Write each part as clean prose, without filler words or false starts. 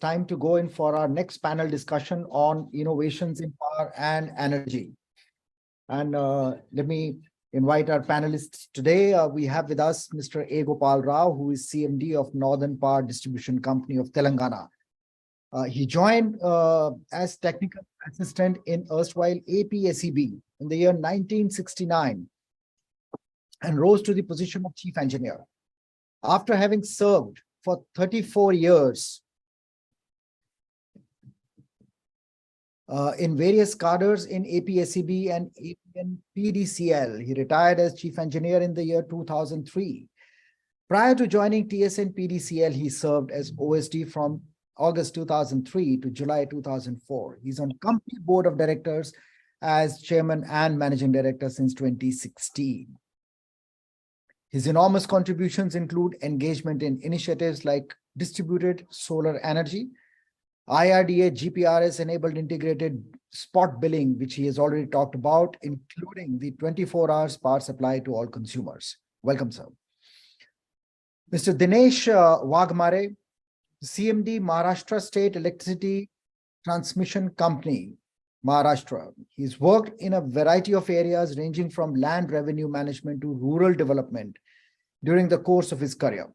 time to go in for our next panel discussion on innovations in power and energy. And let me invite our panelists today. We have with us Mr. A. Gopal Rao, who is CMD of Northern Power Distribution Company of Telangana. He joined as technical assistant in erstwhile APSEB in the year 1969 and rose to the position of chief engineer. After having served for 34 years in various cadres in APSEB and PDCL, he retired as chief engineer in the year 2003. Prior to joining TSN PDCL, he served as OSD from August 2003 to July 2004. He's on company board of directors as chairman and managing director since 2016. His enormous contributions include engagement in initiatives like distributed solar energy, IRDA GPRS-enabled integrated spot billing, which he has already talked about, including the 24 hours power supply to all consumers. Welcome, sir. Mr. Dinesh Wagmare, CMD, Maharashtra State Electricity Transmission Company, Maharashtra. He's worked in a variety of areas ranging from land revenue management to rural development during the course of his career.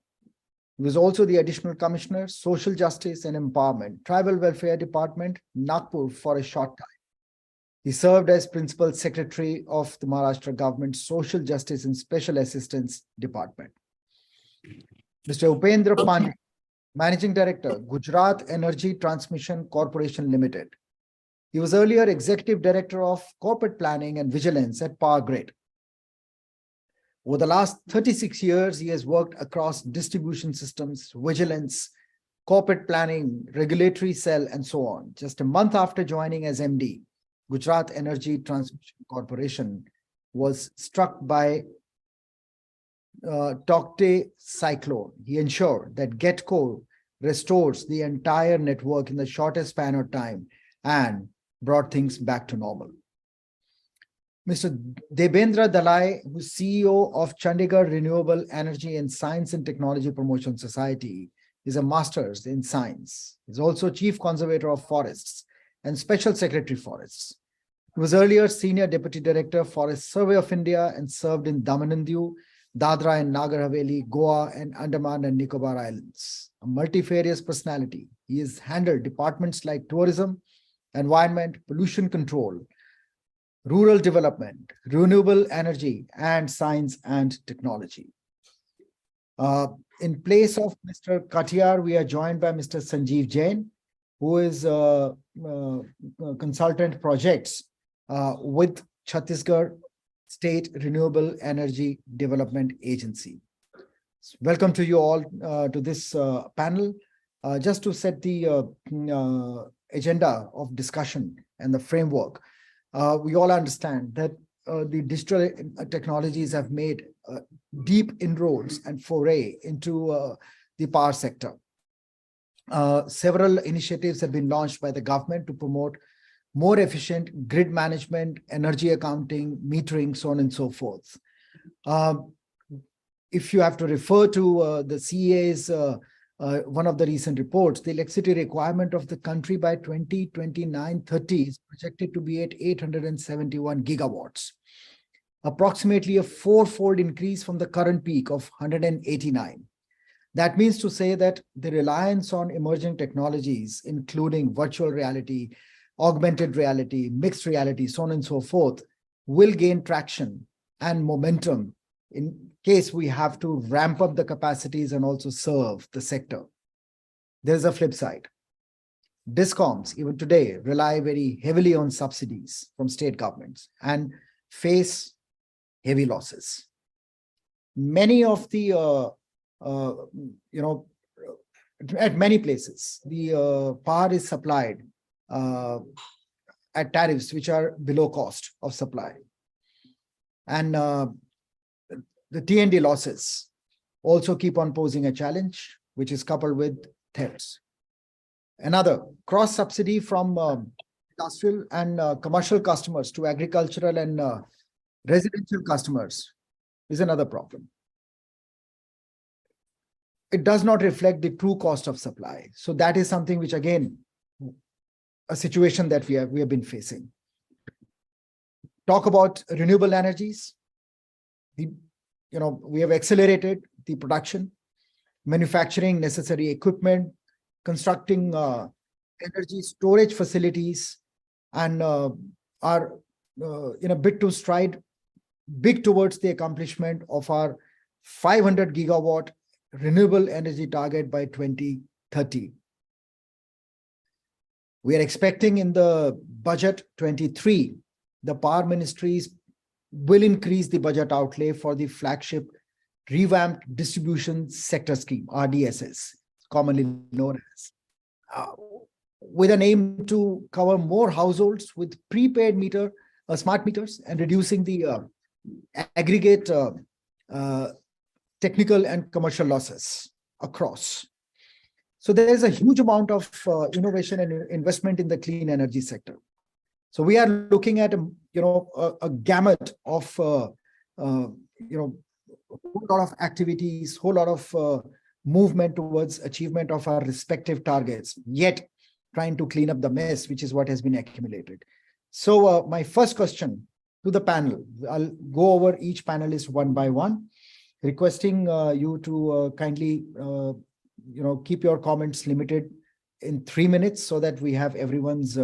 He was also the Additional Commissioner, Social Justice and Empowerment, Tribal Welfare Department, Nagpur for a short time. He served as Principal Secretary of the Maharashtra Government Social Justice and Special Assistance Department. Mr. Upendra Pandey, Managing Director, Gujarat Energy Transmission Corporation Limited. He was earlier Executive Director of Corporate Planning and Vigilance at Power Grid. Over the last 36 years, he has worked across distribution systems, vigilance, corporate planning, regulatory cell, and so on. Just a month after joining as MD, Gujarat Energy Transmission Corporation was struck by Taukte cyclone. He ensured that GETCO restores the entire network in the shortest span of time and brought things back to normal. Mr. Debendra Dalai, who's CEO of Chandigarh Renewable Energy and Science and Technology Promotion Society, is a master's in science. He's also Chief Conservator of Forests and Special Secretary Forests. He was earlier Senior Deputy Director, Forest Survey of India, and served in Daman and Diu, Dadra and Nagar Haveli, Goa, and Andaman and Nicobar Islands. A multifarious personality, he has handled departments like tourism, environment, pollution control, rural development, renewable energy, and science and technology. In place of Mr. Katiyar, we are joined by Mr. Sanjeev Jain, who is consultant projects with Chhattisgarh State Renewable Energy Development Agency. Welcome to you all to this panel. Just to set the agenda of discussion and the framework, we all understand that the digital technologies have made deep inroads and foray into the power sector. Several initiatives have been launched by the government to promote more efficient grid management, energy accounting, metering, so on and so forth. If you have to refer to the CEA's one of the recent reports, the electricity requirement of the country by 2029-30 is projected to be at 871 gigawatts, approximately a four-fold increase from the current peak of 189. That means to say that the reliance on emerging technologies, including virtual reality, augmented reality, mixed reality, so on and so forth, will gain traction and momentum in case we have to ramp up the capacities and also serve the sector. There's a flip side. Discoms, even today, rely very heavily on subsidies from state governments and face heavy losses. Many of the, at many places, the power is supplied at tariffs which are below cost of supply. And the T&D losses also keep on posing a challenge, which is coupled with thefts. Another, cross-subsidy from industrial and commercial customers to agricultural and residential customers is another problem. it does not reflect the true cost of supply. So that is something which, again, a situation that we have been facing. Talk about renewable energies. We have accelerated the production, manufacturing necessary equipment, constructing energy storage facilities, and are in a bit to stride big towards the accomplishment of our 500 gigawatt renewable energy target by 2030. We are expecting in the budget 23, the power ministries will increase the budget outlay for the flagship revamped distribution sector scheme, RDSS, commonly known as, with an aim to cover more households with prepaid smart meters, and reducing the aggregate technical and commercial losses across. So there is a huge amount of innovation and investment in the clean energy sector. So we are looking at a gamut of a whole lot of activities, whole lot of movement towards achievement of our respective targets, yet trying to clean up the mess, which is what has been accumulated. So my first question to the panel, I'll go over each panelist one by one, requesting you to kindly keep your comments limited in 3 minutes so that we have everyone's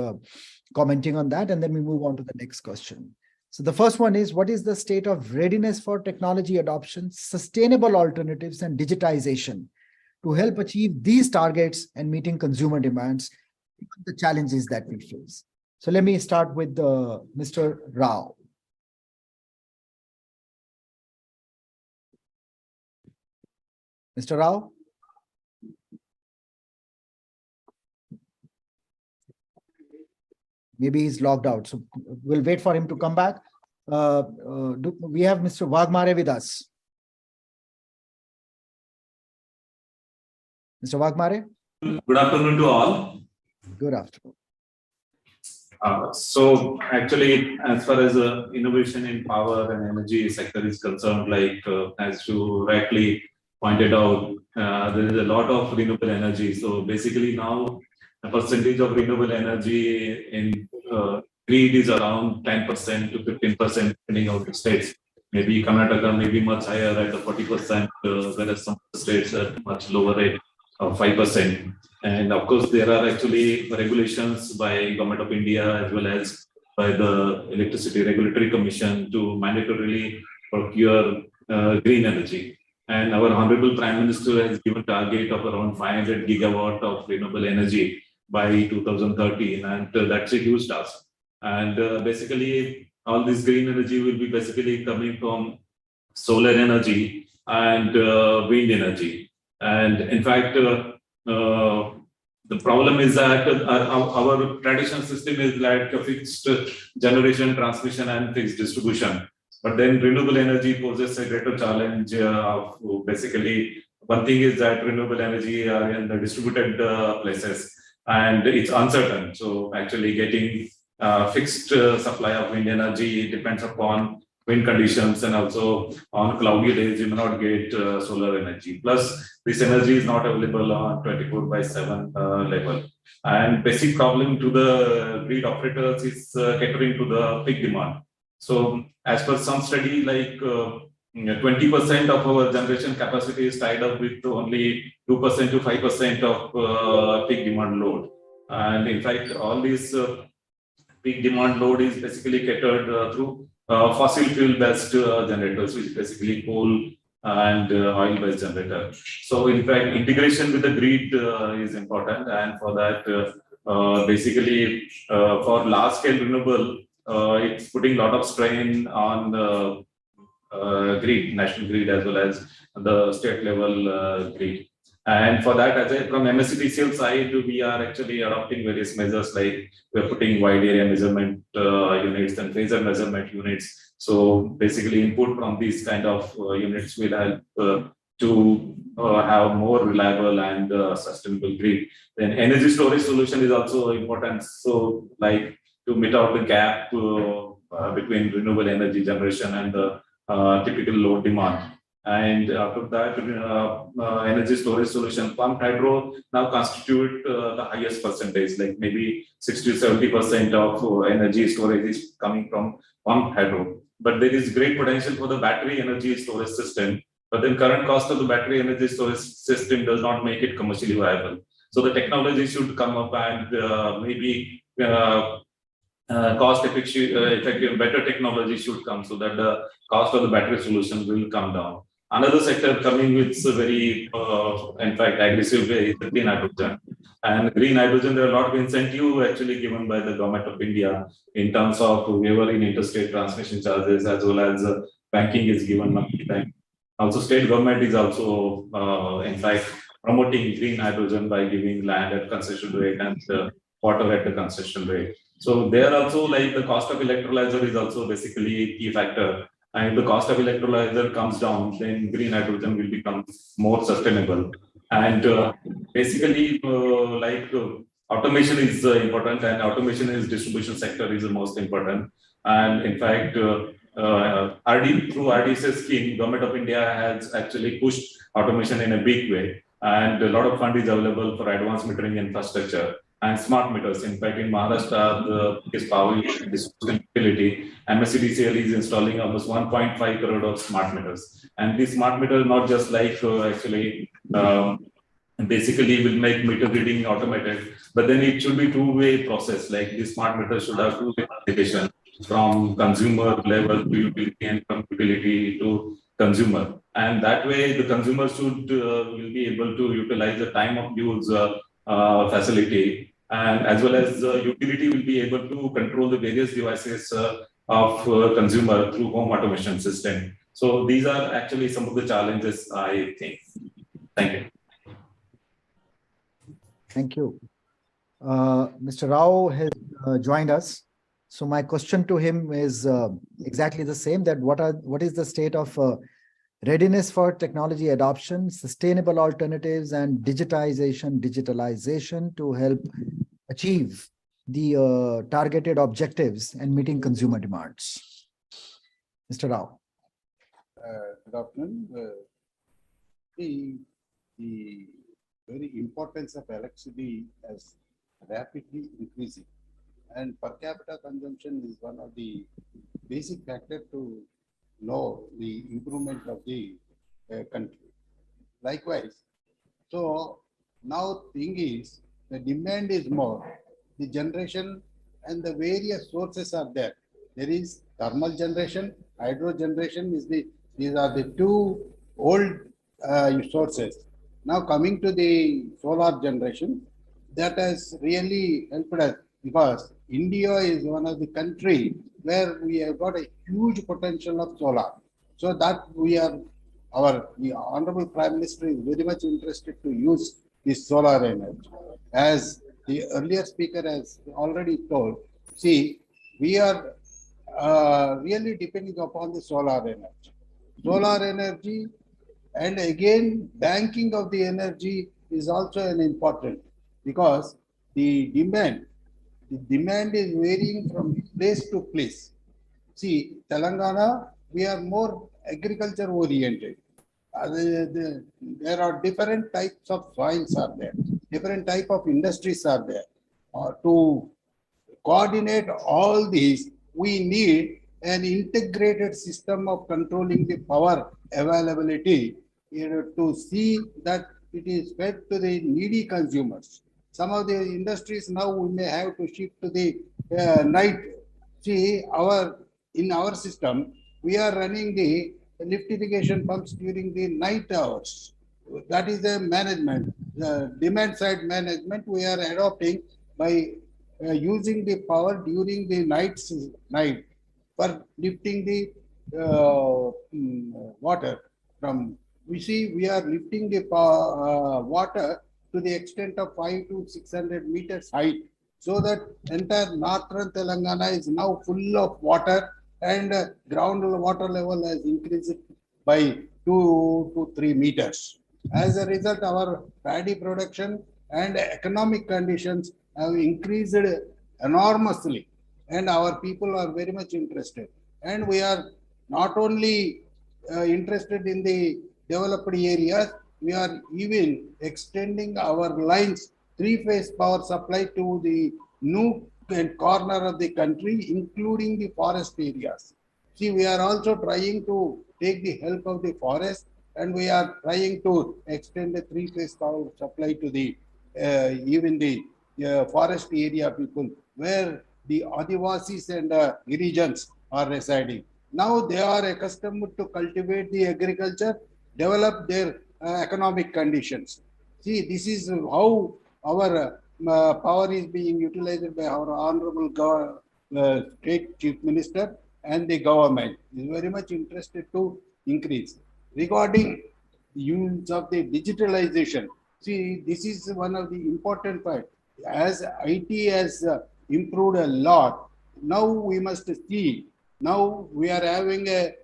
commenting on that, and then we move on to the next question. So the first one is, what is the state of readiness for technology adoption, sustainable alternatives, and digitization to help achieve these targets and meeting consumer demands, the challenges that we face? So let me start with Mr. Rao. Mr. Rao? Maybe he's logged out, so we'll wait for him to come back. We have Mr. Wagmare with us. Mr. Wagmare? Good afternoon to all. Good afternoon. So actually, as far as innovation in power and energy sector is concerned, as you rightly pointed out, there is a lot of renewable energy. So basically now, the percentage of renewable energy in grid is around 10% to 15%, depending on the states. Maybe Karnataka may be much higher at the 40%, whereas some states are much lower rate of 5%. And of course, there are actually regulations by Government of India as well as by the Electricity Regulatory Commission to mandatorily procure green energy. And our Honorable Prime Minister has given a target of around 500 gigawatt of renewable energy by 2013, and that's a huge task. And basically, all this green energy will be basically coming from solar energy and wind energy. And in fact, the problem is that our traditional system is like a fixed generation, transmission, and fixed distribution. But then renewable energy poses a greater challenge of basically, one thing is that renewable energy are in the distributed places, and it's uncertain. So actually getting fixed supply of wind energy depends upon wind conditions, and also on cloudy days you may not get solar energy. Plus, this energy is not available on 24/7 level. And basic problem to the grid operators is catering to the peak demand. So as per some study, 20% of our generation capacity is tied up with only 2% to 5% of peak demand load. And in fact, all this peak demand load is basically catered through fossil fuel based generators, which is basically coal and oil based generator. So in fact, integration with the grid is important, and for that basically for large scale renewable, it's putting a lot of strain on the grid, national grid, as well as the state level grid. And for that, from MSCTCL side, we are actually adopting various measures, like we're putting wide area measurement units and phasor measurement units. So basically input from these kind of units will help to have more reliable and sustainable grid. Then energy storage solution is also important. So like to meet out the gap between renewable energy generation and the typical load demand. And after that, energy storage solution, pumped hydro now constitute the highest percentage, like maybe 60 to 70% of energy storage is coming from pumped hydro. But there is great potential for the battery energy storage system. But then current cost of the battery energy storage system does not make it commercially viable. So the technology should come up and maybe cost effective, better technology should come so that the cost of the battery solution will come down. Another sector coming with a very, in fact, aggressive way is the green hydrogen. And green hydrogen, there are a lot of incentive actually given by the government of India in terms of waiver in interstate transmission charges, as well as banking is given monthly time. Also, state government is also, in fact, promoting green hydrogen by giving land at concession rate and water at the concession rate. So there also, like, the cost of electrolyzer is also basically a key factor. And if the cost of electrolyzer comes down, then green hydrogen will become more sustainable. And basically, automation is important, and automation is distribution sector is the most important. And in fact, through RDSS scheme, Government of India has actually pushed automation in a big way. And a lot of fund is available for advanced metering infrastructure and smart meters. In fact, in Maharashtra, the biggest power distribution utility, MSCDCL is installing almost 1.5 crore of smart meters. And these smart meters not just like basically will make meter reading automated, but then it should be two-way process. Like this smart meter should have two-way communication from consumer level to utility and from utility to consumer. And that way the consumer should will be able to utilize the time of use facility, and as well as utility will be able to control the various devices of consumer through home automation system. So these are actually some of the challenges, I think. Thank you. Thank you. Mr. Rao has joined us. So my question to him is exactly the same, that what is the state of readiness for technology adoption, sustainable alternatives, and digitalization to help achieve the targeted objectives and meeting consumer demands. Mr. Rao. Good afternoon. The very importance of electricity is rapidly increasing, and per capita consumption is one of the basic factors to know the improvement of the country. Likewise, so now thing is the demand is more, the generation and the various sources are there. There is thermal generation, hydro generation these are the two old sources. Now coming to the solar generation, that has really helped us, because India is one of the country where we have got a huge potential of solar. So that the Honorable Prime Minister is very much interested to use this solar energy. As the earlier speaker has already told, see, we are really depending upon the solar energy. Solar energy, and again, banking of the energy is also an important, because the demand is varying from place to place. See, Telangana, we are more agriculture oriented. There are different types of soils are there, different type of industries are there. To coordinate all these, we need an integrated system of controlling the power availability to see that it is fed to the needy consumers. Some of the industries now we may have to shift to the night. See, in our system, we are running the lift irrigation pumps during the night hours. That is the management. The demand side management we are adopting by using the power during the night for lifting the water from. We see we are lifting the water to the extent of 500 to 600 meters height, so that entire northern Telangana is now full of water, and ground water level has increased by 2 to 3 meters. As a result, our paddy production and economic conditions have increased enormously, and our people are very much interested. And we are not only interested in the developed areas. We are even extending our lines, three-phase power supply to the nook and corner of the country, including the forest areas. See, we are also trying to take the help of the forest, and we are trying to extend the three-phase power supply to the even the forest area people, where the Adivasis and Girijans are residing. Now they are accustomed to cultivate the agriculture, develop their economic conditions. See, this is how our power is being utilized by our honorable state chief minister, and the government is very much interested to increase. Regarding use of the digitalization, see, this is one of the important part. As IT has improved a lot, now we must see. Now we are having a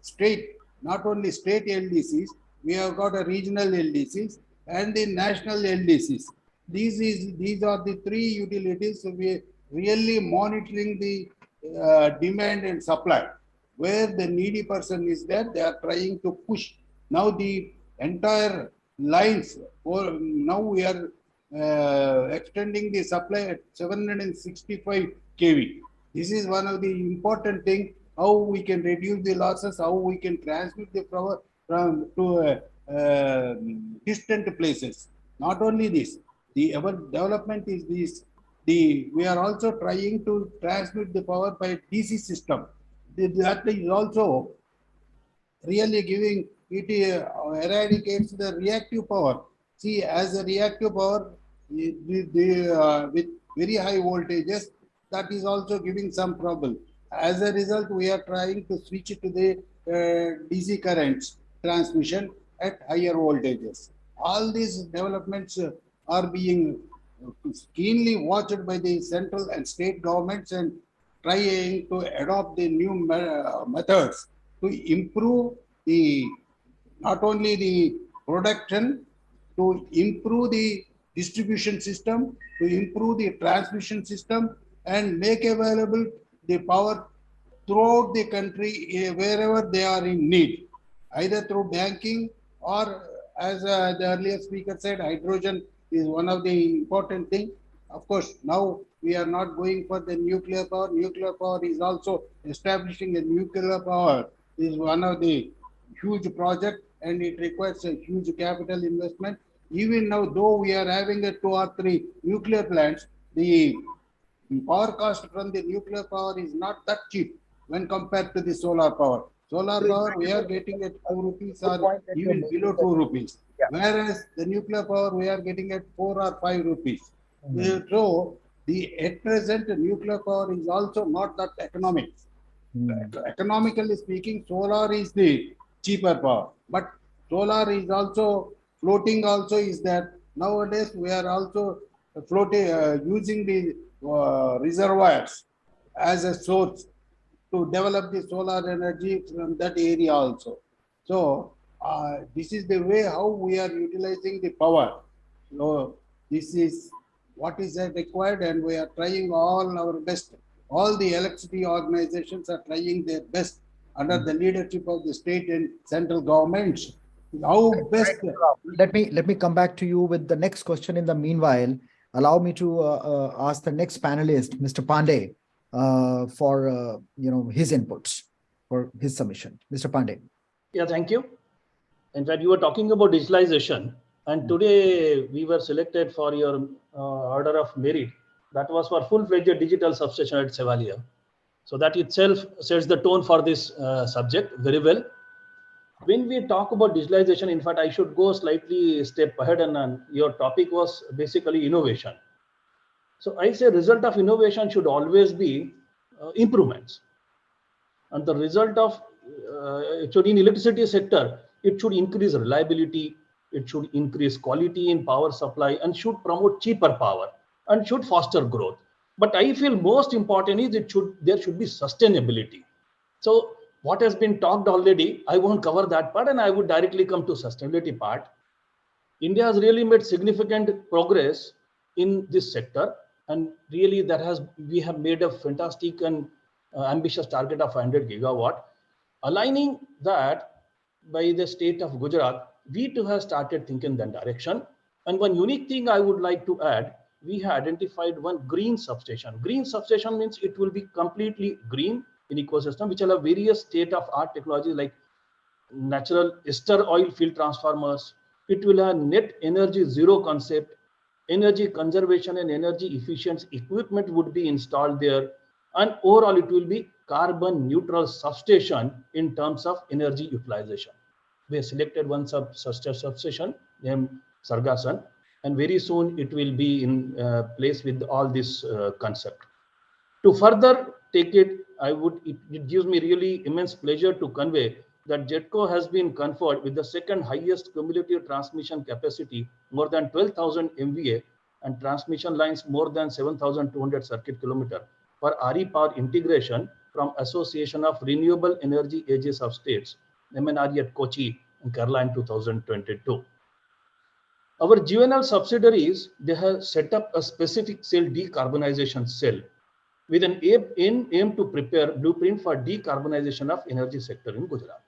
state, not only state LDCs, we have got a regional LDCs and the national LDCs. These are the three utilities. So we are really monitoring the demand and supply. Where the needy person is there, they are trying to push. Now the entire lines, or now we are extending the supply at 765 kV. This is one of the important thing, how we can reduce the losses, how we can transmit the power from to distant places. Not only this, our development is this. We are also trying to transmit the power by DC system. That is also really giving it eradicates the reactive power. See, as a reactive power with very high voltages, that is also giving some trouble. As a result, we are trying to switch to the DC currents transmission at higher voltages. All these developments are being keenly watched by the central and state governments, and trying to adopt the new methods to improve the not only the production, to improve the distribution system, to improve the transmission system, and make available the power throughout the country wherever they are in need, either through banking or, as the earlier speaker said, hydrogen is one of the important things. Of course, now we are not going for the nuclear power. Nuclear power is also establishing a nuclear power is one of the huge project, and it requires a huge capital investment. Even now, though we are having a 2 or 3 nuclear plants, the power cost from the nuclear power is not that cheap when compared to the solar power. Solar power, we are getting at 2 rupees or even below 2 rupees. Yeah. Whereas the nuclear power, we are getting at 4 or 5 rupees. So, at present, nuclear power is also not that economic. Economically speaking, solar is the cheaper power. But solar is also, floating also is that nowadays we are also floating, using the reservoirs as a source to develop the solar energy from that area also. So this is the way how we are utilizing the power. So this is what is required, and we are trying all our best. All the electricity organizations are trying their best under the leadership of the state and central governments. How best. Let me come back to you with the next question. In the meanwhile, allow me to ask the next panelist, Mr. Pandey, for his inputs, for his submission. Mr. Pandey. Yeah, thank you. In fact, you were talking about digitalization, and today we were selected for your order of merit. That was for full-fledged digital substation at Sevalia. So that itself sets the tone for this subject very well. When we talk about digitalization, in fact, I should go slightly step ahead, and your topic was basically innovation. So I say result of innovation should always be improvements. And the result of, in electricity sector, it should increase reliability, it should increase quality in power supply, and should promote cheaper power, and should foster growth. But I feel most important is there should be sustainability. So what has been talked already, I won't cover that part, and I would directly come to sustainability part. India has really made significant progress in this sector, and really we have made a fantastic and ambitious target of 100 gigawatt. Aligning that by the state of Gujarat, we too have started thinking that direction. And one unique thing I would like to add, we have identified one green substation. Green substation means it will be completely green in ecosystem, which will have various state-of-art technology like natural ester oil field transformers. It will have net energy zero concept, energy conservation and energy efficient equipment would be installed there. And overall, it will be carbon neutral substation in terms of energy utilization. We have selected one substation named Sargasan, and very soon it will be in place with all this concept. To further take it, it gives me really immense pleasure to convey that JETCO has been conferred with the second highest cumulative transmission capacity, more than 12,000 MVA, and transmission lines more than 7,200 circuit kilometer for RE power integration from Association of Renewable Energy Agencies of States, MNRE at Kochi in Kerala in 2022. Our GNL subsidiaries, they have set up a specific cell decarbonization cell with an aim to prepare blueprint for decarbonization of energy sector in Gujarat.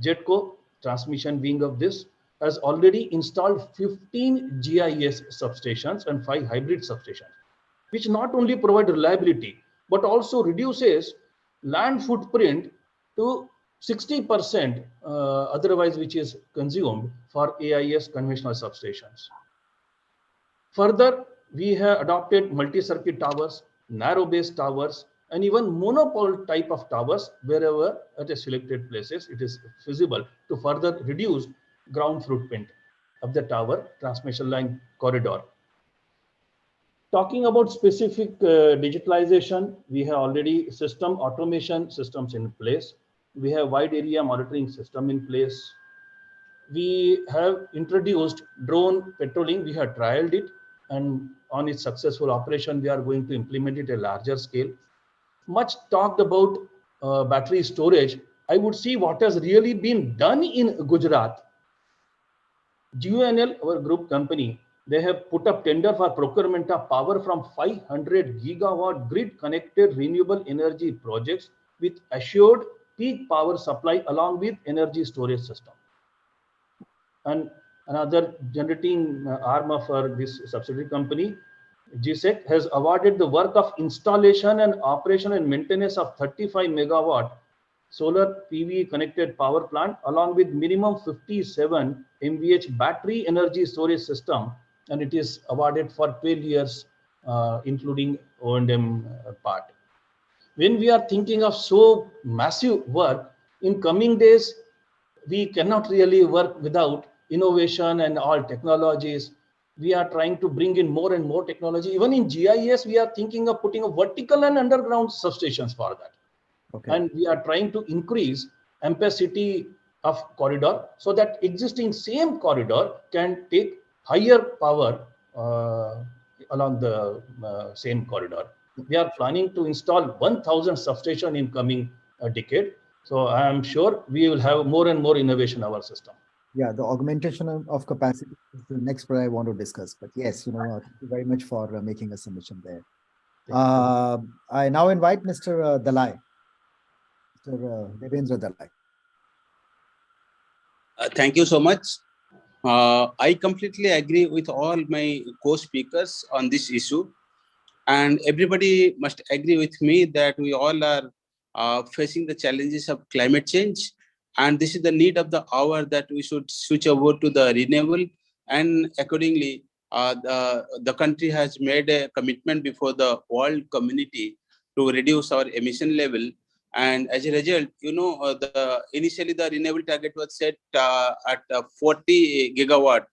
JETCO, transmission wing of this, has already installed 15 GIS substations and 5 hybrid substations, which not only provide reliability, but also reduces land footprint to 60% otherwise which is consumed for AIS conventional substations. Further, we have adopted multi-circuit towers, narrow-based towers, and even monopole type of towers wherever at a selected places it is feasible to further reduce ground footprint of the tower transmission line corridor. Talking about specific digitalization, we have already system automation systems in place. We have wide area monitoring system in place. We have introduced drone patrolling. We have trialed it, and on its successful operation, we are going to implement it at a larger scale. Much talked about battery storage. I would see what has really been done in Gujarat. GUNL, our group company, they have put up tender for procurement of power from 500 gigawatt grid connected renewable energy projects with assured peak power supply along with energy storage system. And another generating arm of this subsidiary company, GSEC, has awarded the work of installation and operation and maintenance of 35 megawatt solar PV connected power plant along with minimum 57 MVH battery energy storage system, and it is awarded for 12 years including O&M part. When we are thinking of so massive work, in coming days, we cannot really work without innovation and all technologies. We are trying to bring in more and more technology. Even in GIS, we are thinking of putting a vertical and underground substations for that. Okay. And we are trying to increase ampacity of corridor so that existing same corridor can take higher power along the same corridor. We are planning to install 1,000 substations in coming decade. So I am sure we will have more and more innovation in our system. Yeah, the augmentation of capacity is the next part I want to discuss. But yes, thank you very much for making a submission there. I now invite Mr. Dalai, Mr. Devendra Dalai. Thank you so much. I completely agree with all my co-speakers on this issue. And everybody must agree with me that we all are facing the challenges of climate change. And this is the need of the hour that we should switch over to the renewable. And accordingly, the country has made a commitment before the world community to reduce our emission level. And as a result, initially the renewable target was set at 40 gigawatt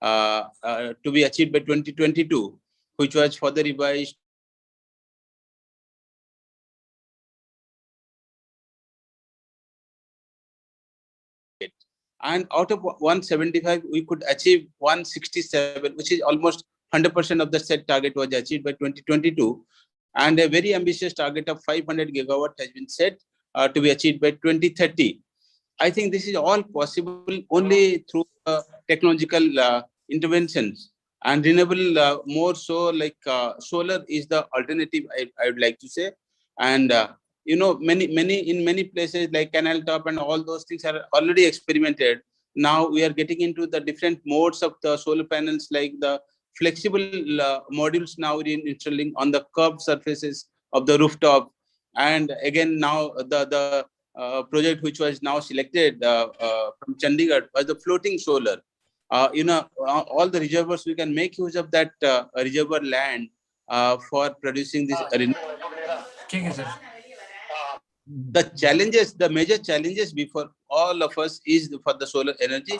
to be achieved by 2022, which was further revised. And out of 175, we could achieve 167, which is almost 100% of the set target was achieved by 2022. And a very ambitious target of 500 gigawatt has been set to be achieved by 2030. I think this is all possible only through technological interventions, and renewable more so like solar is the alternative, I would like to say. And in many places like Canal Top and all those things are already experimented. Now we are getting into the different modes of the solar panels, like the flexible modules now installing on the curved surfaces of the rooftop. And again, now the project which was now selected from Chandigarh was the floating solar. All the reservoirs, we can make use of that reservoir land for producing this. The major challenges before all of us is for the solar energy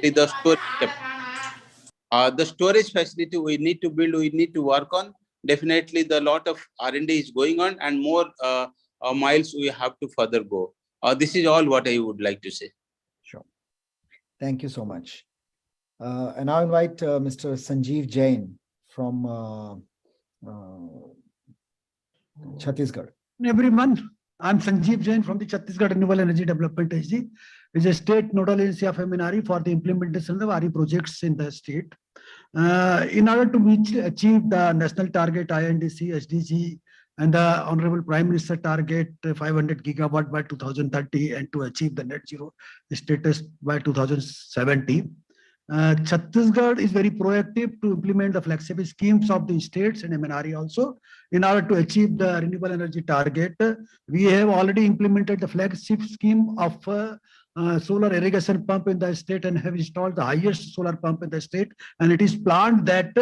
is the storage capacity. The storage facility we need to build, we need to work on. Definitely, the lot of R&D is going on, and more miles we have to further go. This is all what I would like to say. Sure. Thank you so much. And I invite Mr. Sanjeev Jain from Chhattisgarh. Everyone, I'm Sanjeev Jain from the Chhattisgarh Renewable Energy Development Agency, which is a state nodal agency of MNRE for the implementation of RE projects in the state. In order to achieve the national target INDC, SDG, and the Honorable Prime Minister target 500 gigawatt by 2030 and to achieve the net zero status by 2070. Chhattisgarh is very proactive to implement the flexible schemes of the states and MNRE also. In order to achieve the renewable energy target, we have already implemented the flagship scheme of solar irrigation pump in the state and have installed the highest solar pump in the state. And it is planned that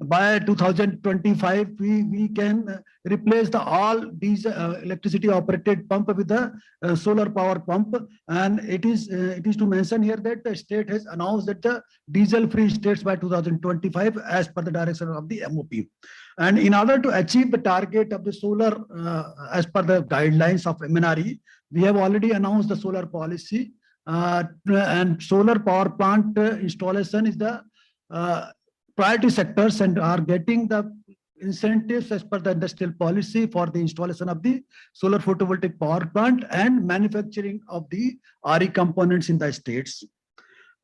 by 2025, we can replace the all these electricity operated pump with the solar power pump. And it is to mention here that the state has announced that the diesel free states by 2025 as per the direction of the MOP. And in order to achieve the target of the solar as per the guidelines of MNRE, we have already announced the solar policy. And solar power plant installation is the priority sectors and are getting the incentives as per the industrial policy for the installation of the solar photovoltaic power plant and manufacturing of the RE components in the states.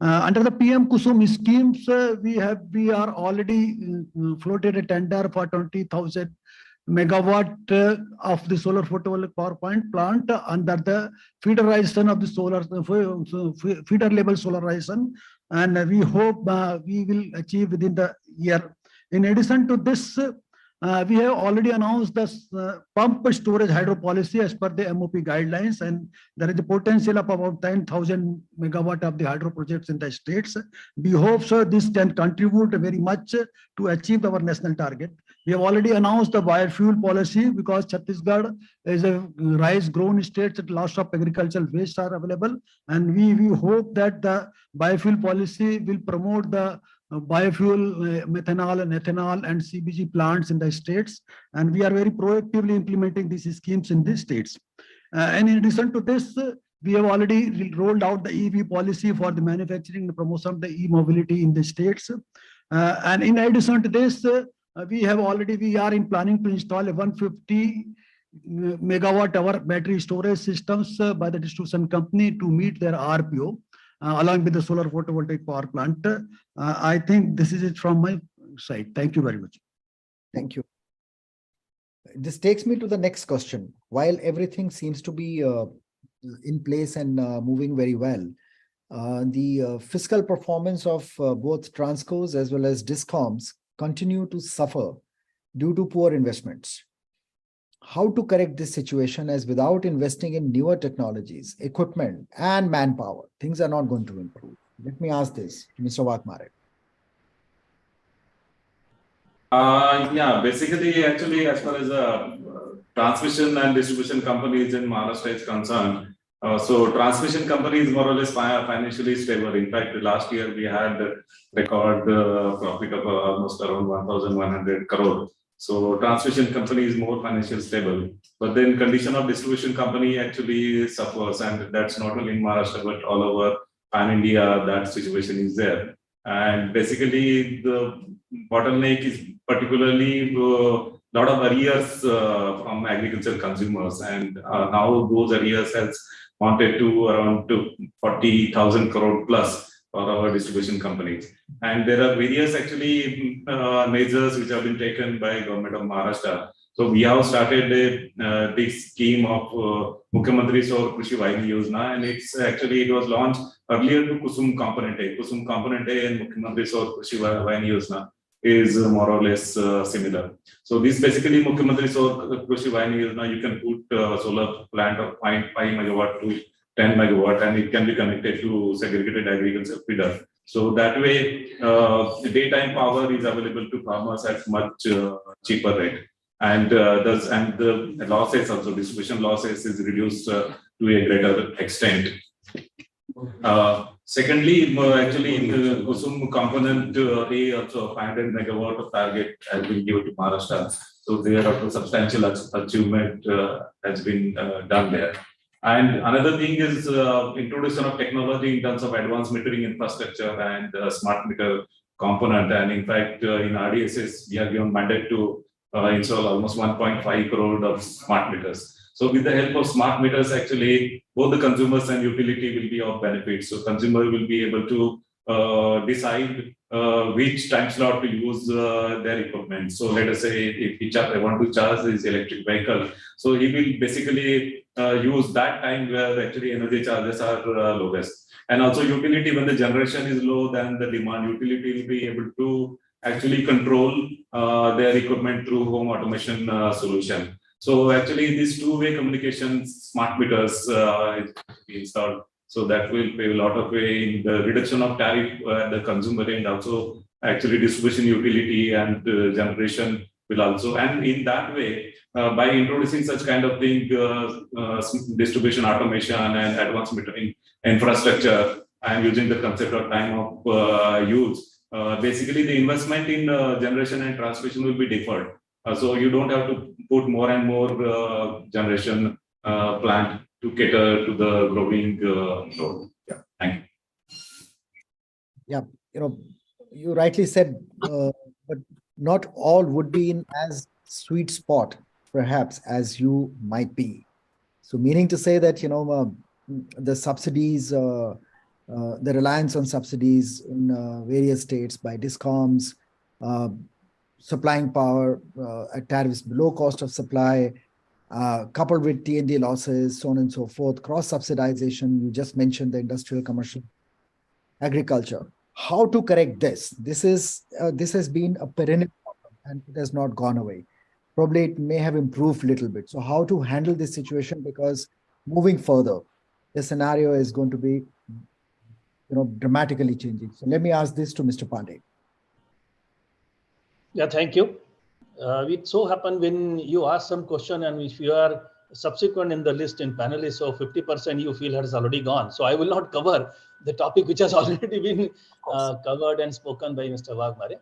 Under the PM Kusum schemes, we are already floated a tender for 20,000 megawatt of the solar photovoltaic power plant under the feederization of the solar feeder level solarization, and we hope we will achieve within the year. In addition to this, we have already announced the pump storage hydro policy as per the MOP guidelines, and there is a potential of about 10,000 megawatt of the hydro projects in the states. We hope so this can contribute very much to achieve our national target. We have already announced the biofuel policy because Chhattisgarh is a rice-grown state that lots of agricultural waste are available, and we hope that the biofuel policy will promote the biofuel, methanol and ethanol and CBG plants in the states, and we are very proactively implementing these schemes in these states. And in addition to this, we have already rolled out the EV policy for the manufacturing and promotion of the e-mobility in the states. And in addition to this, we are in planning to install a 150 megawatt hour battery storage systems by the distribution company to meet their RPO. Along with the solar photovoltaic power plant. I think this is it from my side. Thank you very much. Thank you. This takes me to the next question. While everything seems to be in place and moving very well, the fiscal performance of both Transcos as well as Discoms continue to suffer due to poor investments. How to correct this situation, as without investing in newer technologies, equipment, and manpower, things are not going to improve? Let me ask this to Mr. Vakmare. Yeah, basically, actually, as far as transmission and distribution companies in Maharashtra is concerned, so transmission companies more or less financially stable. In fact, last year we had record profit of almost around 1,100 crore. So transmission company is more financially stable, but then condition of distribution company actually suffers, and that's not only in Maharashtra but all over pan-India. That situation is there, and basically the bottleneck is particularly lot of arrears from agricultural consumers, and now those arrears has mounted to around 40,000 crore plus for our distribution companies. And there are various actually measures which have been taken by government of Maharashtra. So we have started this scheme of Mukhyamantri Saur Krishi Vahini Yojana, and it was launched earlier to Kusum Component A. Kusum Component A and Mukhyamantri Saur Krishi Vahini Yojana is more or less similar. So this basically Mukhyamantri Saur Krishi Vahini Yojana, you can put a solar plant of 0.5 megawatt to 10 megawatt, and it can be connected to segregated agriculture feeder. So that way, daytime power is available to farmers at much cheaper rate. And the losses also, distribution losses is reduced to a greater extent. Secondly, actually in the Kusum component A, also 500 megawatt of target has been given to Maharashtra. So there are substantial achievement has been done there. And another thing is introduction of technology in terms of advanced metering infrastructure and smart meter component. And in fact, in RDSS, we have given mandate to install almost 1.5 crore of smart meters. So with the help of smart meters, actually, both the consumers and utility will be of benefit. So consumer will be able to decide which time slot to use their equipment. So let us say if I want to charge his electric vehicle, so he will basically use that time where actually energy charges are lowest. And also utility, when the generation is low, then the demand, utility will be able to actually control their equipment through home automation solution. So actually these two-way communication smart meters installed. So that will pay a lot of way in the reduction of tariff at the consumer end, also actually distribution utility and generation will also. And in that way, by introducing such kind of thing, distribution automation and advanced metering infrastructure and using the concept of time of use, basically the investment in generation and transmission will be deferred. So you don't have to put more and more generation plant to cater to the growing load. Yeah, thank you. Yeah, you rightly said, but not all would be in as sweet spot, perhaps, as you might be. So meaning to say that, the subsidies, the reliance on subsidies in various states by discoms, supplying power at tariffs below cost of supply, coupled with T&D losses, so on and so forth, cross-subsidization, you just mentioned the industrial, commercial, agriculture. How to correct this? This has been a perennial problem and it has not gone away. Probably it may have improved a little bit. So how to handle this situation? Because moving further, the scenario is going to be dramatically changing. So let me ask this to Mr. Pandey. Yeah, thank you. It so happened when you ask some question and if you are subsequent in the list in panelists, so 50% you feel has already gone. So I will not cover the topic which has already been covered and spoken by Mr. Wagmare.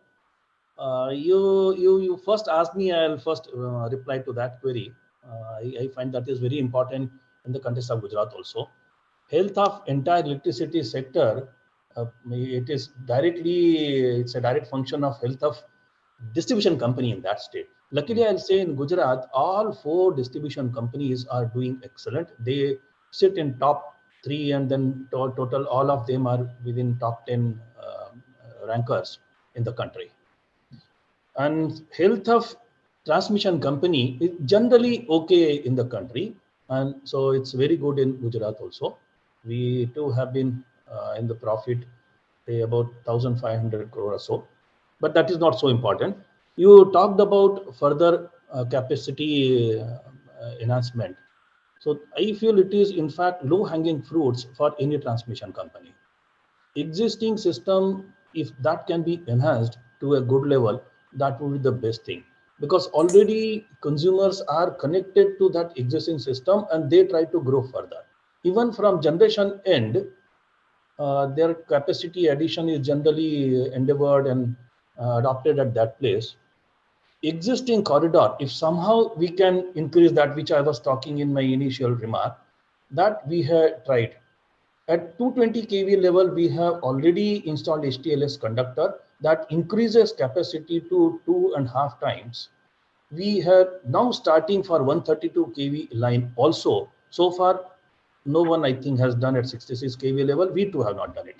You first asked me, I'll first reply to that query. I find that is very important in the context of Gujarat also. Health of entire electricity sector, it's a direct function of health of distribution company in that state. Luckily, I'll say in Gujarat, all 4 distribution companies are doing excellent. They sit in top 3 and then total all of them are within top 10 rankers in the country. And health of transmission company is generally okay in the country. And so it's very good in Gujarat also. We too have been in the profit, say about 1,500 crore or so. But that is not so important. You talked about further capacity enhancement. So I feel it is in fact low-hanging fruits for any transmission company. Existing system, if that can be enhanced to a good level, that would be the best thing. Because already consumers are connected to that existing system and they try to grow further. Even from generation end, their capacity addition is generally endeavored and adopted at that place. Existing corridor, if somehow we can increase that, which I was talking in my initial remark, that we have tried. At 220 kV level, we have already installed HTLS conductor that increases capacity to 2.5 times. We have now starting for 132 kV line also. So far, no one I think has done at 66 kV level. We too have not done it.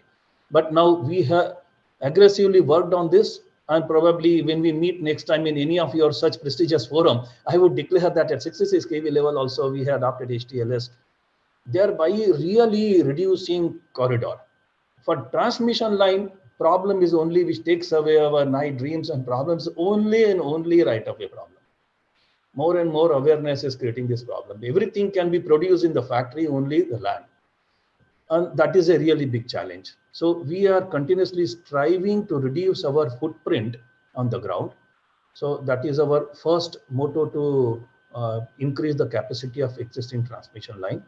But now we have aggressively worked on this And probably when we meet next time in any of your such prestigious forum, I would declare that at 66 kV level also we have adopted HTLS, thereby really reducing corridor. For transmission line, problem is only which takes away our night dreams and problems only and only right of way problem. More and more awareness is creating this problem. Everything can be produced in the factory, only the land. And that is a really big challenge. So we are continuously striving to reduce our footprint on the ground. So that is our first motto, to increase the capacity of existing transmission line.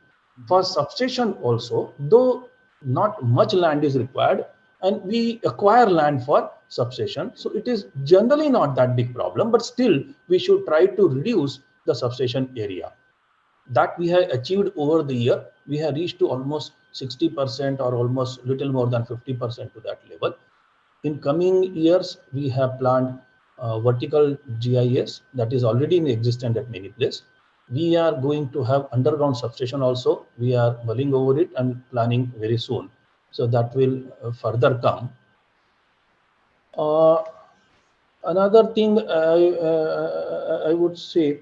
For substation also, though not much land is required, and we acquire land for substation, so it is generally not that big problem, but still we should try to reduce the substation area. That we have achieved over the year. We have reached to almost 60% or almost little more than 50% to that level. In coming years, we have planned vertical GIS that is already in existence at many places. We are going to have underground substation also. We are mulling over it and planning very soon. So that will further come. Another thing I would say,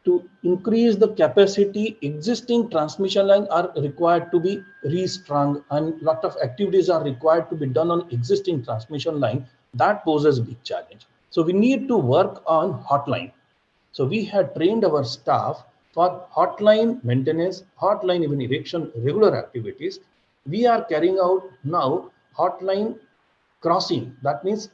to increase the capacity, existing transmission lines are required to be restrung, and lot of activities are required to be done on existing transmission line. That poses big challenge. So we need to work on hotline. So we had trained our staff for hotline maintenance, hotline even erection, regular activities. We are carrying out now hotline crossing. That means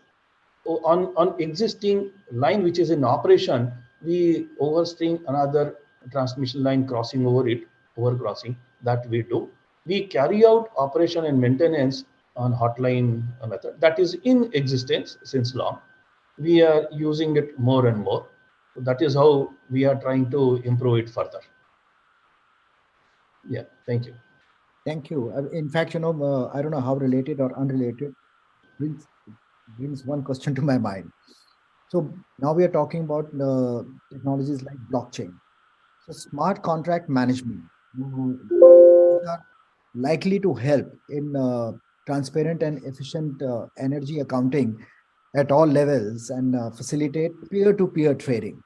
on existing line which is in operation, we overstring another transmission line crossing over it, overcrossing, that we do. We carry out operation and maintenance on hotline method that is in existence since long. We are using it more and more. So that is how we are trying to improve it further. Yeah, thank you. Thank you. In fact, I don't know how related or unrelated, brings one question to my mind. So now we are talking about technologies like blockchain. So smart contract management are likely to help in transparent and efficient energy accounting at all levels and facilitate peer-to-peer trading.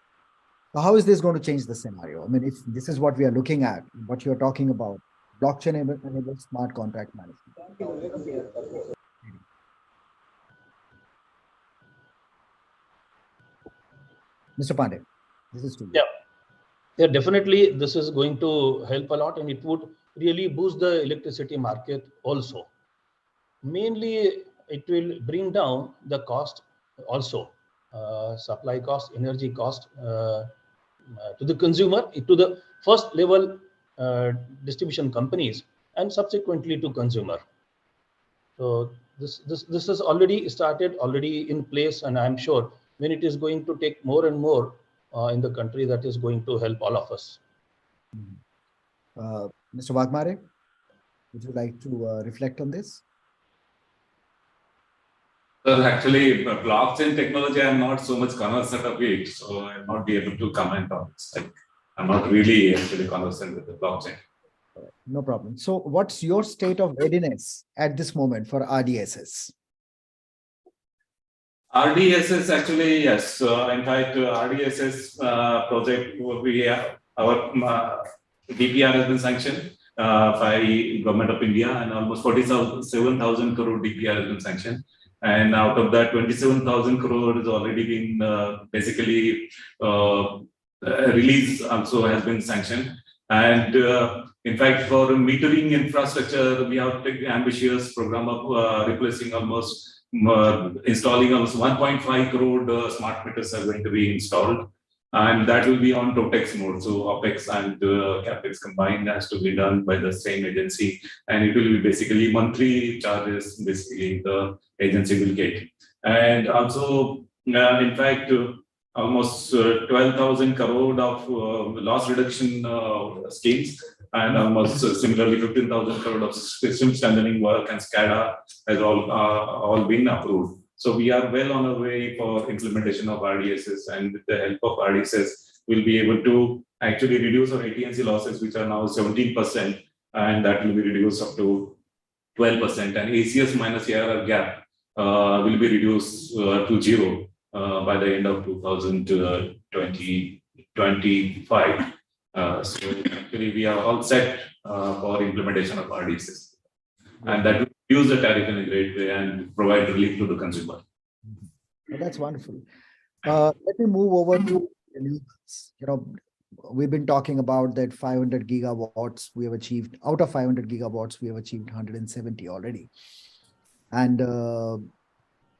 So how is this going to change the scenario? I mean, if this is what we are looking at, what you're talking about, blockchain-enabled smart contract management. Mr. Pandey, this is to you. Yeah, definitely this is going to help a lot, and it would really boost the electricity market also. Mainly, it will bring down the cost also, supply cost, energy cost to the consumer, to the first level distribution companies, and subsequently to consumer. So this is already started, already in place, and I'm sure when it is going to take more and more in the country, that is going to help all of us. Mr. Wagmare, would you like to reflect on this? Well, actually, blockchain technology, I'm not so much conversant of it, so I'll not be able to comment on this. Like, I'm not really actually conversant with the blockchain. No problem. So what's your state of readiness at this moment for RDSS? RDSS actually, yes. In fact, RDSS project, we have our DPR has been sanctioned by Government of India, and almost 47,000 crore DPR has been sanctioned. And out of that, 27,000 crore has already been basically release also has been sanctioned. And in fact, for metering infrastructure, we have taken ambitious program of replacing almost installing almost 1.5 crore smart meters are going to be installed, and that will be on TOTEX mode. So OPEX and CAPEX combined has to be done by the same agency, and it will be basically monthly charges. Basically, the agency will get, and also in fact, almost 12,000 crore of loss reduction schemes, and almost similarly 15,000 crore of system strengthening work and SCADA has all been approved. So we are well on our way for implementation of RDSS, and with the help of RDSS, we'll be able to actually reduce our AT&C losses, which are now 17%, and that will be reduced up to 12%. And ACS minus ARR gap will be reduced to zero by the end of 2025. So actually, we are all set for implementation of RDCs, and that will use the tariff in a great way and provide relief to the consumer. Oh, that's wonderful. Let me move over to renewables. We've been talking about that 500 gigawatts we have achieved. Out of 500 gigawatts, we have achieved 170 already. And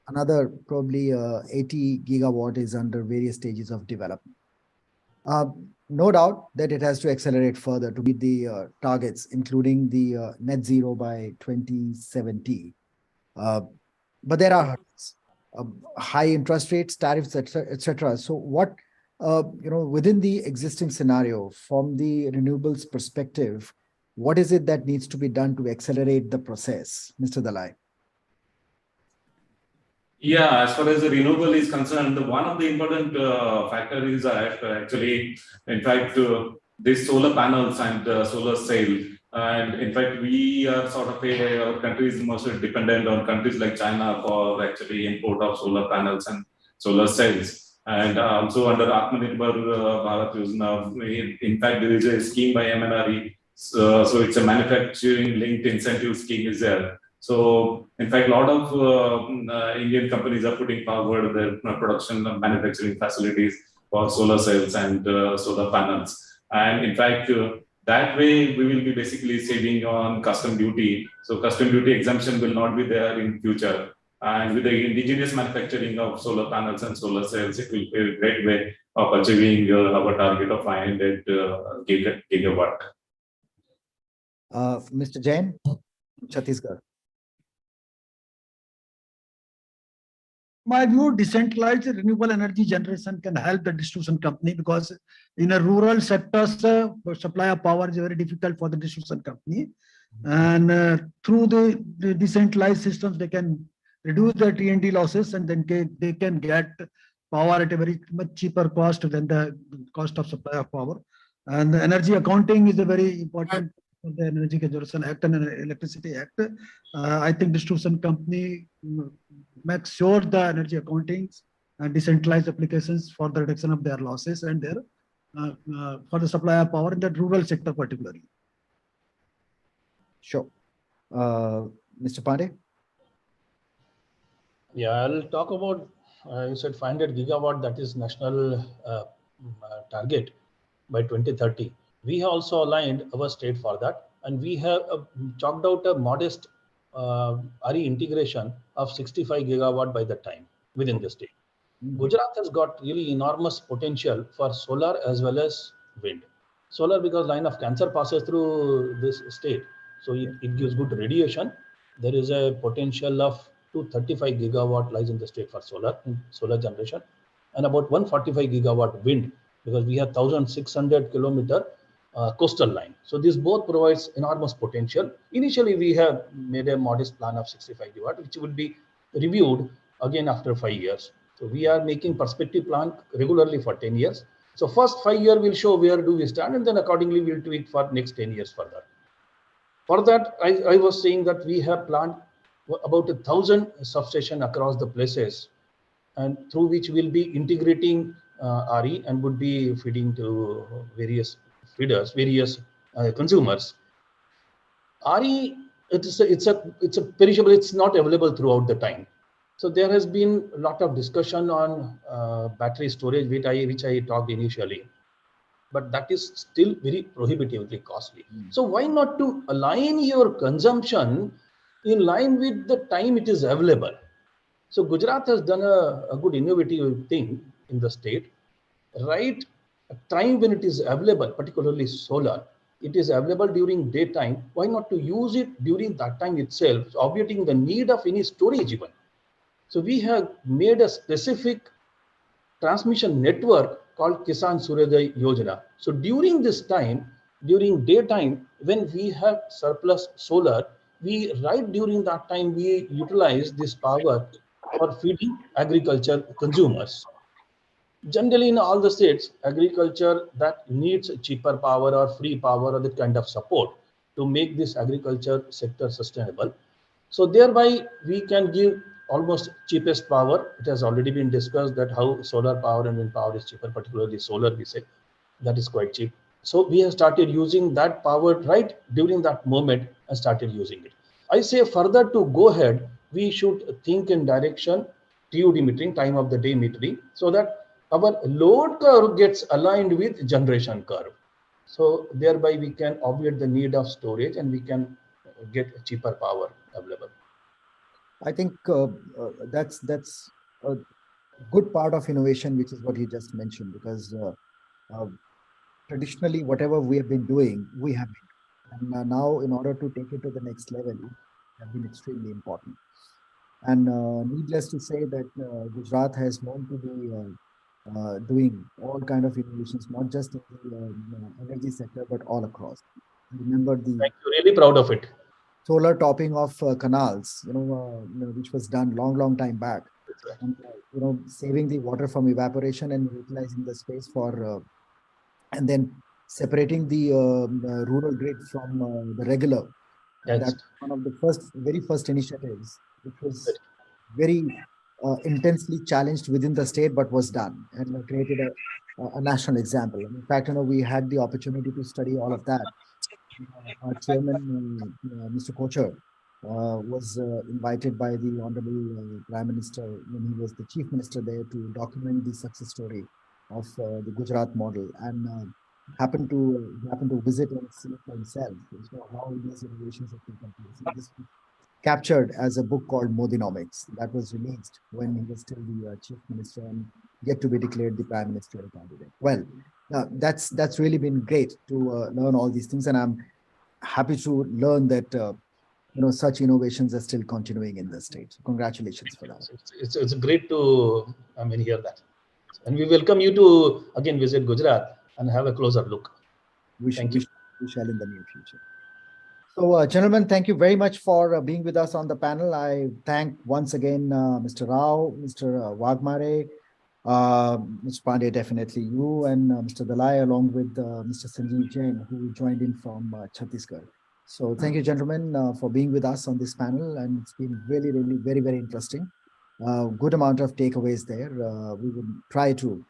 another probably 80 gigawatt is under various stages of development. No doubt that it has to accelerate further to meet the targets, including the net zero by 2070. But there are hurdles, high interest rates, tariffs, etc. So what, within the existing scenario, from the renewables perspective, what is it that needs to be done to accelerate the process, Mr. Dalai? Yeah, as far as the renewable is concerned, one of the important factors is actually, in fact, this solar panels and solar cell. And in fact, we are sort of our country is most dependent on countries like China for actually import of solar panels and solar cells. And also under Atmanirbhar Bharat Yojana, in fact, there is a scheme by MNRE. So it's a manufacturing linked incentive scheme is there. So, in fact, a lot of Indian companies are putting forward their production and manufacturing facilities for solar cells and solar panels. And in fact, that way we will be basically saving on custom duty. So, custom duty exemption will not be there in future. And with the indigenous manufacturing of solar panels and solar cells, it will be a great way of achieving our target of 500 gigawatt. Mr. Jain, Chhattisgarh. My view, decentralized renewable energy generation can help the distribution company, because in a rural sectors, supply of power is very difficult for the distribution company. And through the decentralized systems, they can reduce the T&D losses, and then they can get power at a very much cheaper cost than the cost of supply of power. And the energy accounting is a very important for the Energy Conservation Act and Electricity Act. I think distribution company make sure the energy accountings and decentralized applications for the reduction of their losses and their for the supply of power in the rural sector particularly. Sure. Mr. Pandey? Yeah, I'll talk about, you said 500 gigawatt, that is national target by 2030. We have also aligned our state for that, and we have chalked out a modest RE integration of 65 gigawatt by the time within the state. Gujarat has got really enormous potential for solar as well as wind. Solar, because line of Cancer passes through this state, so it gives good radiation. There is a potential of 235 gigawatt lies in the state for solar generation, and about 145 gigawatt wind, because we have 1,600 kilometer coastal line. So this both provides enormous potential. Initially, we have made a modest plan of 65 gigawatt, which will be reviewed again after 5 years. So we are making perspective plan regularly for 10 years. So first 5 years will show where do we stand, and then accordingly we'll tweak for next 10 years further. For that, I was saying that we have planned about 1,000 substations across the places, and through which we'll be integrating RE and would be feeding to various feeders, various consumers. RE, it's a perishable, it's not available throughout the time. So there has been a lot of discussion on battery storage, which I talked initially, but that is still very prohibitively costly. So why not to align your consumption in line with the time it is available? So Gujarat has done a good innovative thing in the state, right? A time when it is available, particularly solar, it is available during daytime. Why not to use it during that time itself, obviating the need of any storage even? So we have made a specific transmission network called Kisan Suryodaya Yojana. So during this time, during daytime, when we have surplus solar, right during that time, we utilize this power for feeding agriculture consumers. Generally, in all the states, agriculture that needs cheaper power or free power or that kind of support to make this agriculture sector sustainable. So thereby, we can give almost cheapest power. It has already been discussed that how solar power and wind power is cheaper, particularly solar, we say that is quite cheap. So we have started using that power right during that moment and started using it. I say further to go ahead, we should think in direction TUD metering, time of the day metering, so that our load curve gets aligned with generation curve. So thereby we can obviate the need of storage and we can get cheaper power available. I think that's a good part of innovation, which is what you just mentioned, because traditionally, whatever we have been doing, we have been doing. And now, in order to take it to the next level, it has been extremely important. And needless to say that Gujarat has known to be doing all kind of innovations, not just in the energy sector, but all across. Remember the Thank you. Really proud of it. solar topping of canals, which was done long time back. And, saving the water from evaporation and utilizing the space for, and then separating the rural grid from the regular. Yes. That's one of the very first initiatives, which was very intensely challenged within the state, but was done and created a national example. In fact, we had the opportunity to study all of that. Our chairman, Mr. Kocher, was invited by the Honorable Prime Minister when he was the Chief Minister there to document the success story of the Gujarat model, and happened to visit and see for himself how these innovations have taken place. This was captured as a book called Modinomics that was released when he was still the Chief Minister and yet to be declared the Prime Ministerial candidate. Well, that's really been great to learn all these things, and I'm happy to learn that such innovations are still continuing in the state. So congratulations for that. It's great to hear that, and we welcome you to again visit Gujarat and have a closer look. Thank you. We shall in the near future. So, gentlemen, thank you very much for being with us on the panel. I thank once again Mr. Rao, Mr. Wagmare, Mr. Pandey, definitely you, and Mr. Dalai, along with Mr. Sanjeev Jain, who joined in from Chhattisgarh. So thank you, gentlemen, for being with us on this panel, and it's been really very, very interesting. Good amount of takeaways there. We will try to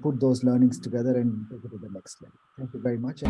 put those learnings together and take it to the next level. Thank you very much.